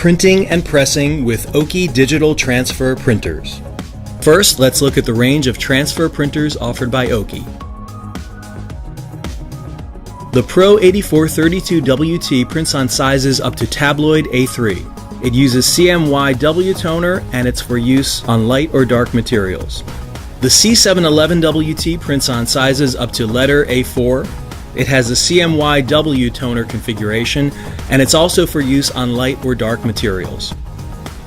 Printing and pressing with OKI Digital Transfer Printers. First, let's look at the range of transfer printers offered by OKI. The Pro8432WT prints on sizes up to tabloid A3. It uses CMYW toner and it's for use on light or dark materials. The C711WT prints on sizes up to letter A4. It has a CMYW toner configuration and it's also for use on light or dark materials.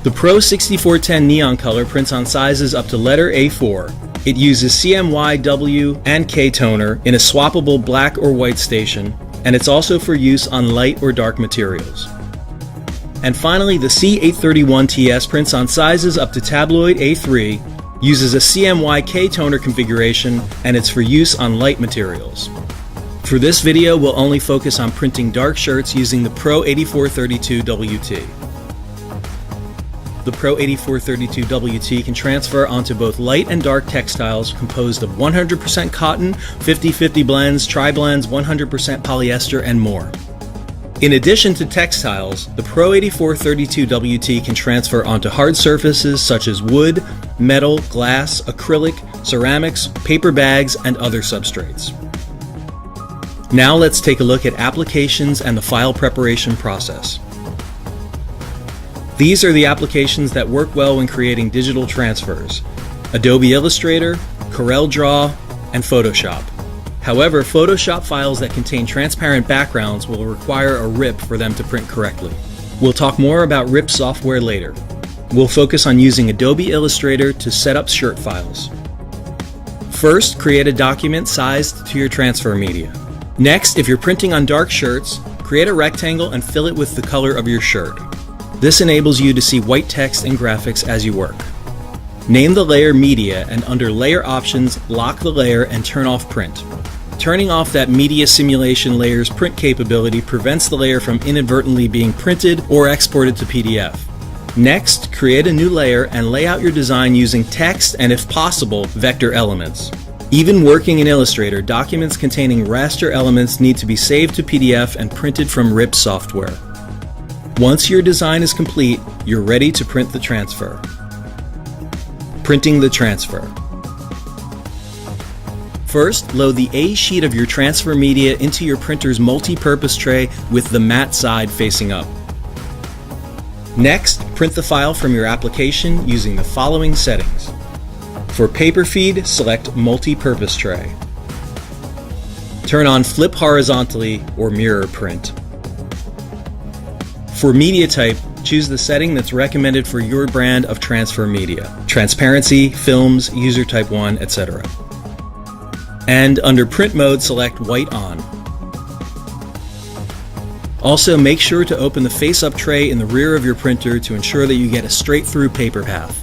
The Pro8432WT neon color prints on sizes up to letter A4. It uses CMYW and K toner in a swappable black or white station, and it's also for use on light or dark materials. And finally, the C831TS prints on sizes up to tabloid A3, uses a CMYK toner configuration, and it's for use on light materials. For this video, we'll only focus on printing dark shirts using the Pro8432WT. The Pro8432WT can transfer onto both light and dark textiles composed of 100% cotton, 50-50 blends, tri-blends, 100% polyester, and more. In addition to textiles, the Pro8432WT can transfer onto hard surfaces such as wood, metal, glass, acrylic, ceramics, paper bags, and other substrates. Now let's take a look at applications and the file preparation process. These are the applications that work well when creating digital transfers: Adobe Illustrator, CorelDRAW, and Photoshop. However, Photoshop files that contain transparent backgrounds will require a RIP for them to print correctly. We'll talk more about RIP software later. We'll focus on using Adobe Illustrator to set up shirt files. First, create a document sized to your transfer media. Next, if you're printing on dark shirts, create a rectangle and fill it with the color of your shirt. This enables you to see white text and graphics as you work. Name the layer Media and under Layer Options, lock the layer and turn off Print. Turning off that Media Simulation layer's print capability prevents the layer from inadvertently being printed or exported to PDF. Next, create a new layer and lay out your design using text and, if possible, vector elements. Even working in Illustrator, documents containing raster elements need to be saved to PDF and printed from RIP software. Once your design is complete, you're ready to print the transfer. Printing the transfer. First, load the A sheet of your transfer media into your printer's multi-purpose tray with the matte side facing up. Next, print the file from your application using the following settings. For paper feed, select multi-purpose tray. Turn on flip horizontally or mirror print. For media type, choose the setting that's recommended for your brand of transfer media: transparency, films, user type 1, etc. And under print mode, select white on. Also, make sure to open the face-up tray in the rear of your printer to ensure that you get a straight-through paper path.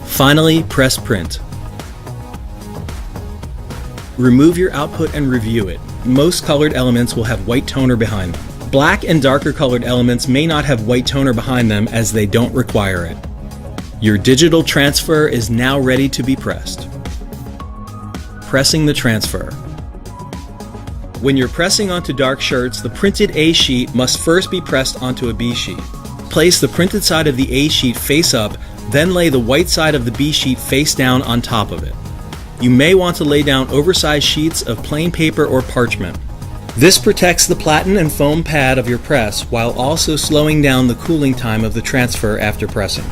Finally, press print. Remove your output and review it. Most colored elements will have white toner behind them. Black and darker colored elements may not have white toner behind them as they don't require it. Your digital transfer is now ready to be pressed. Pressing the transfer. When you're pressing onto dark shirts, the printed A sheet must first be pressed onto a B sheet. Place the printed side of the A sheet face up, then lay the white side of the B sheet face down on top of it. You may want to lay down oversized sheets of plain paper or parchment. This protects the platen and foam pad of your press while also slowing down the cooling time of the transfer after pressing.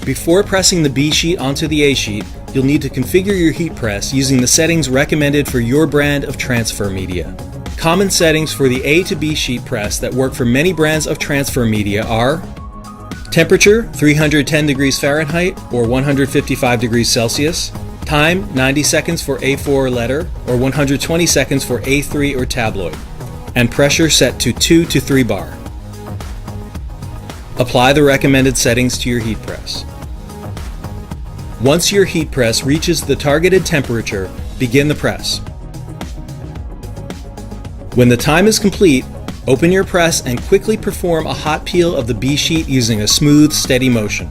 Before pressing the B sheet onto the A sheet, you'll need to configure your heat press using the settings recommended for your brand of transfer media. Common settings for the A to B sheet press that work for many brands of transfer media are: temperature 310 degrees Fahrenheit or 155 degrees Celsius, time 90 seconds for A4 letter or 120 seconds for A3 or tabloid, and pressure set to 2 to 3 bar. Apply the recommended settings to your heat press. Once your heat press reaches the targeted temperature, begin the press. When the time is complete, open your press and quickly perform a hot peel of the B sheet using a smooth, steady motion.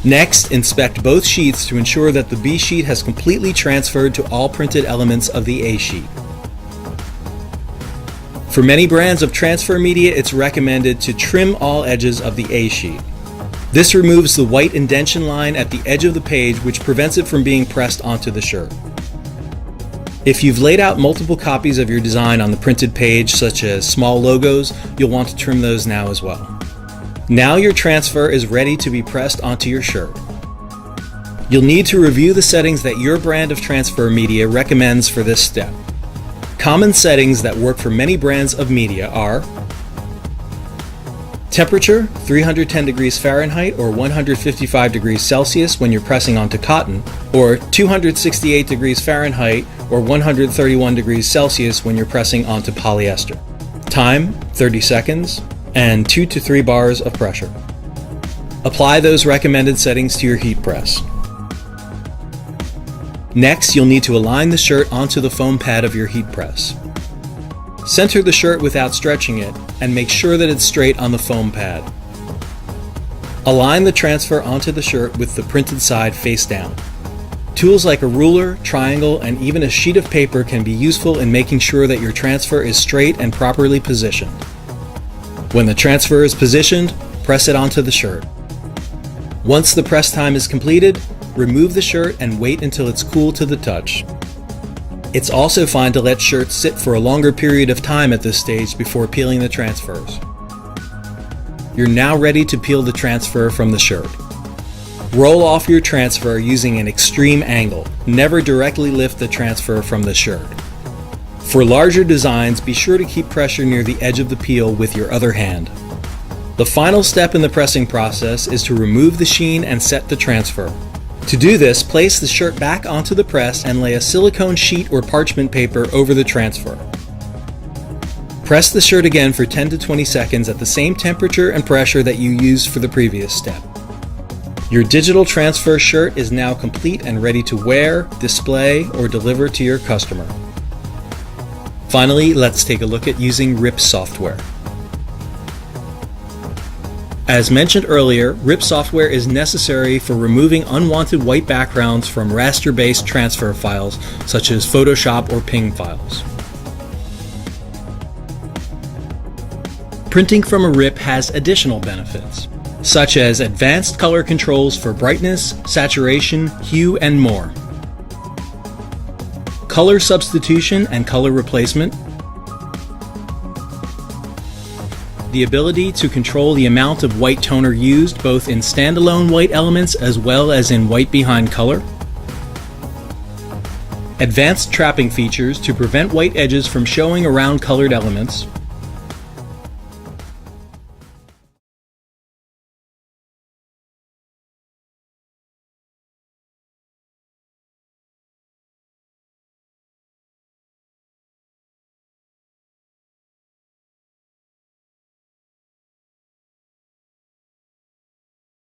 Next, inspect both sheets to ensure that the B sheet has completely transferred to all printed elements of the A sheet. For many brands of transfer media, it's recommended to trim all edges of the A sheet. This removes the white indentation line at the edge of the page, which prevents it from being pressed onto the shirt. If you've laid out multiple copies of your design on the printed page, such as small logos, you'll want to trim those now as well. Now your transfer is ready to be pressed onto your shirt. You'll need to review the settings that your brand of transfer media recommends for this step. Common settings that work for many brands of media are temperature, 310 degrees Fahrenheit or 155 degrees Celsius when you're pressing onto cotton, or 268 degrees Fahrenheit or 131 degrees Celsius when you're pressing onto polyester. Time, 30 seconds, and 2 to 3 bars of pressure. Apply those recommended settings to your heat press. Next, you'll need to align the shirt onto the foam pad of your heat press. Center the shirt without stretching it, and make sure that it's straight on the foam pad. Align the transfer onto the shirt with the printed side face down. Tools like a ruler, triangle, and even a sheet of paper can be useful in making sure that your transfer is straight and properly positioned. When the transfer is positioned, press it onto the shirt. Once the press time is completed, remove the shirt and wait until it's cool to the touch. It's also fine to let shirts sit for a longer period of time at this stage before peeling the transfers. You're now ready to peel the transfer from the shirt. Roll off your transfer using an extreme angle. Never directly lift the transfer from the shirt. For larger designs, be sure to keep pressure near the edge of the peel with your other hand. The final step in the pressing process is to remove the sheen and set the transfer. To do this, place the shirt back onto the press and lay a silicone sheet or parchment paper over the transfer. Press the shirt again for 10 to 20 seconds at the same temperature and pressure that you used for the previous step. Your digital transfer shirt is now complete and ready to wear, display, or deliver to your customer. Finally, let's take a look at using RIP software. As mentioned earlier, RIP software is necessary for removing unwanted white backgrounds from raster-based transfer files such as Photoshop or PNG files. Printing from a RIP has additional benefits, such as advanced color controls for brightness, saturation, hue, and more. Color substitution and color replacement. The ability to control the amount of white toner used both in standalone white elements as well as in white behind color. Advanced trapping features to prevent white edges from showing around colored elements.